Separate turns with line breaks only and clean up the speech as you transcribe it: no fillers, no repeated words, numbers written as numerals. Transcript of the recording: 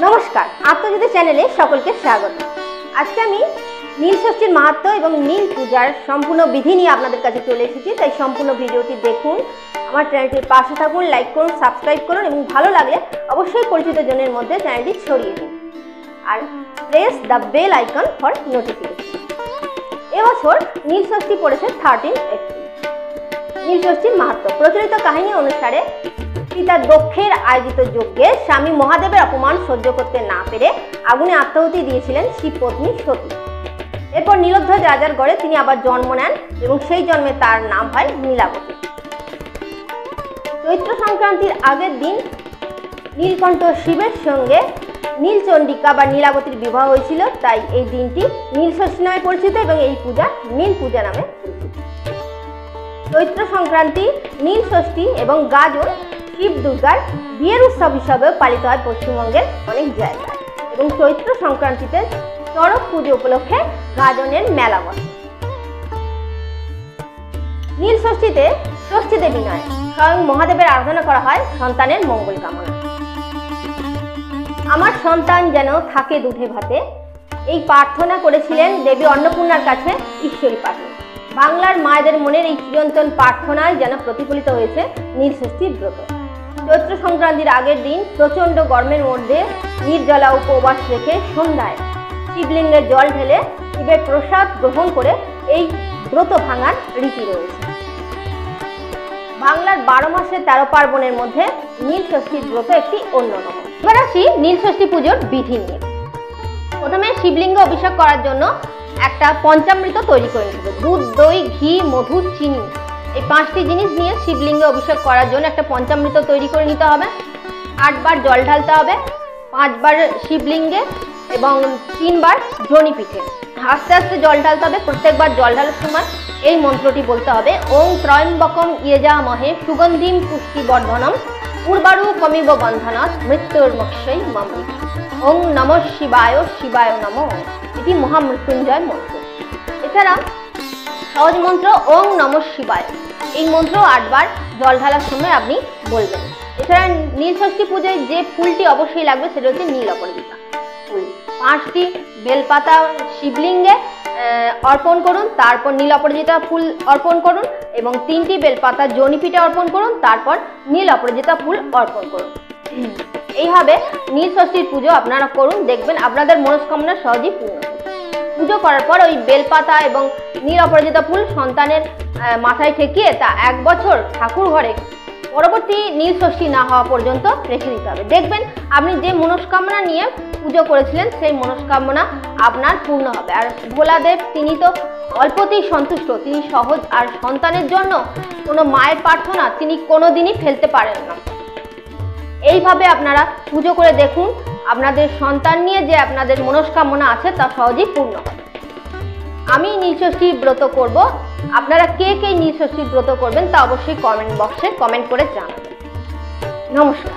নমস্কার, আত্মজ্যোতি চ্যানেলে সকলকে স্বাগত। আজকে আমি নীল ষষ্ঠীর মাহাত্ম্য এবং নীল পূজার সম্পূর্ণ বিধি নিয়ে আপনাদের কাছে চলে এসেছি। তাই সম্পূর্ণ ভিডিওটি দেখুন, আমার চ্যানেলটির পাশে থাকুন, লাইক করুন, সাবস্ক্রাইব করুন এবং ভালো লাগলে অবশ্যই পরিচিত জনের মধ্যে চ্যানেলটি ছড়িয়ে দিন আর press the bell icon for notification. এবছর নীল ষষ্ঠী পড়েছে 13 এপ্রিল। নীল ষষ্ঠীর মাহাত্ম্য। প্রচলিত কাহিনী অনুসারে পিতা দক্ষের আয়োজিত যজ্ঞে স্বামী মহাদেবের অপমান সহ্য করতে না পেরে আগুনে আত্মাহুতি দিয়েছিলেন শিবপত্নী সতী। এরপর নীলধ্বজ রাজার গড়ে তিনি আবার জন্ম নেন এবং সেই জন্মে তার নাম হয় নীলাবতী। চৈত্র সংক্রান্তির আগের দিন নীলকণ্ঠ শিবের সঙ্গে নীলচণ্ডিকা বা নীলাবতীর বিবাহ হয়েছিল, তাই এই দিনটি নীল ষষ্ঠী নামে পরিচিত এবং এই পূজা নীল পূজা নামে পরিচিত। চৈত্র সংক্রান্তি, নীল ষষ্ঠী এবং গাজন শিব দুর্গার বিয়ের উৎসব হিসাবেও পালিত হয় পশ্চিমবঙ্গের অনেক জায়গায় এবং চৈত্র সংক্রান্তিতে চড়ক পুজো উপলক্ষে গাজনের মেলা বসে। নীল ষষ্ঠীতে ষষ্ঠী দেবী নয়, স্বয়ং মহাদেবের আরাধনা করা হয় সন্তানের মঙ্গল কামনা। আমার সন্তান যেন থাকে দুধে ভাতে, এই প্রার্থনা করেছিলেন দেবী অন্নপূর্ণার কাছে ঈশ্বরী পাটনি। বাংলার মায়েদের মনের এই চিরন্তন প্রার্থনায় যেন প্রতিফলিত হয়েছে নীল ষষ্ঠীর ব্রত। চৈত্র সংক্রান্তির আগের দিন প্রচণ্ড গরমের মধ্যে নির্জলা উপবাস রেখে সন্ধ্যায় শিবলিঙ্গে জল ঢেলে শিবের প্রসাদ গ্রহণ করে এই ব্রত ভাঙার রীতি রয়েছে। বাংলার 12 মাসের 13 পার্বণের মধ্যে নীল ষষ্ঠীর ব্রত একটি অন্যতম। এবার আসি নীল ষষ্ঠী পুজোর বিধি নিয়ে। প্রথমে শিবলিঙ্গে অভিষেক করার জন্য একটা পঞ্চামৃত তৈরি করে নিতে হবে। দুধ, দই, ঘি, মধু, চিনি, এই 5টি জিনিস নিয়ে শিবলিঙ্গে অভিষেক করার জন্য একটা পঞ্চামৃত তৈরি করে নিতে হবে। 8 বার জল ঢালতে হবে, 5 বার শিবলিঙ্গে এবং 3 বার জনি পিঠে। আস্তে আস্তে জল ঢালতে হবে। প্রত্যেকবার জল ঢালার সময় এই মন্ত্রটি বলতে হবে, ওং ত্রয়ম্বকম ইয়জামহে সুগন্ধিম পুষ্টিবর্ধনম উর্বারু কমিব বন্ধনাৎ মৃত্যুর্মক্ষৈ মমৃত। ওং নমঃ শিবায়, শিবায় নমঃ, এটি মহামৃত্যুঞ্জয় মন্ত্র। এছাড়া সহজ মন্ত্র ওং নমঃ শিবায়, এই মন্ত্র 8 বার জল ঢালার সময় আপনি বলবেন। এছাড়া নীল ষষ্ঠী পুজোয় যে ফুলটি অবশ্যই লাগবে সেটা হচ্ছে নীল অপরাজিতা ফুল। 5টি বেলপাতা শিবলিঙ্গে অর্পণ করুন, তারপর নীল অপরাজিতা ফুল অর্পণ করুন এবং 3টি বেলপাতা জনিপিঠে অর্পণ করুন, তারপর নীল অপরাজিতা ফুল অর্পণ করুন। এইভাবে নীল ষষ্ঠীর পুজো আপনারা করুন, দেখবেন আপনাদের মনস্কামনা সহজেই পূর্ণ হবে। পুজো করার পর ওই বেলপাতা এবং নীল অপরাজিতা ফুল সন্তানের মাথায় ঠেকিয়ে তা 1 বছর ঠাকুর ঘরে পরবর্তী নীল ষষ্ঠী না হওয়া পর্যন্ত রেখে দিতে হবে। দেখবেন আপনি যে মনস্কামনা নিয়ে পুজো করেছিলেন সেই মনস্কামনা আপনার পূর্ণ হবে। আর ভোলাদেব তিনি তো অল্পতেই সন্তুষ্ট, তিনি সহজ, আর সন্তানের জন্য কোনো মায়ের প্রার্থনা তিনি কোনোদিনই ফেলতে পারেন না। এইভাবে আপনারা পুজো করে দেখুন, আপনাদের সন্তান নিয়ে যে আপনাদের মনস্কামনা আছে তা সহজেই পূর্ণ হবে। আমি নীল ষষ্ঠী ব্রত করব, আপনারা কে কে নীল ষষ্ঠী ব্রত করবেন তা অবশ্যই কমেন্ট বক্সে কমেন্ট করে জানাবেন। নমস্কার।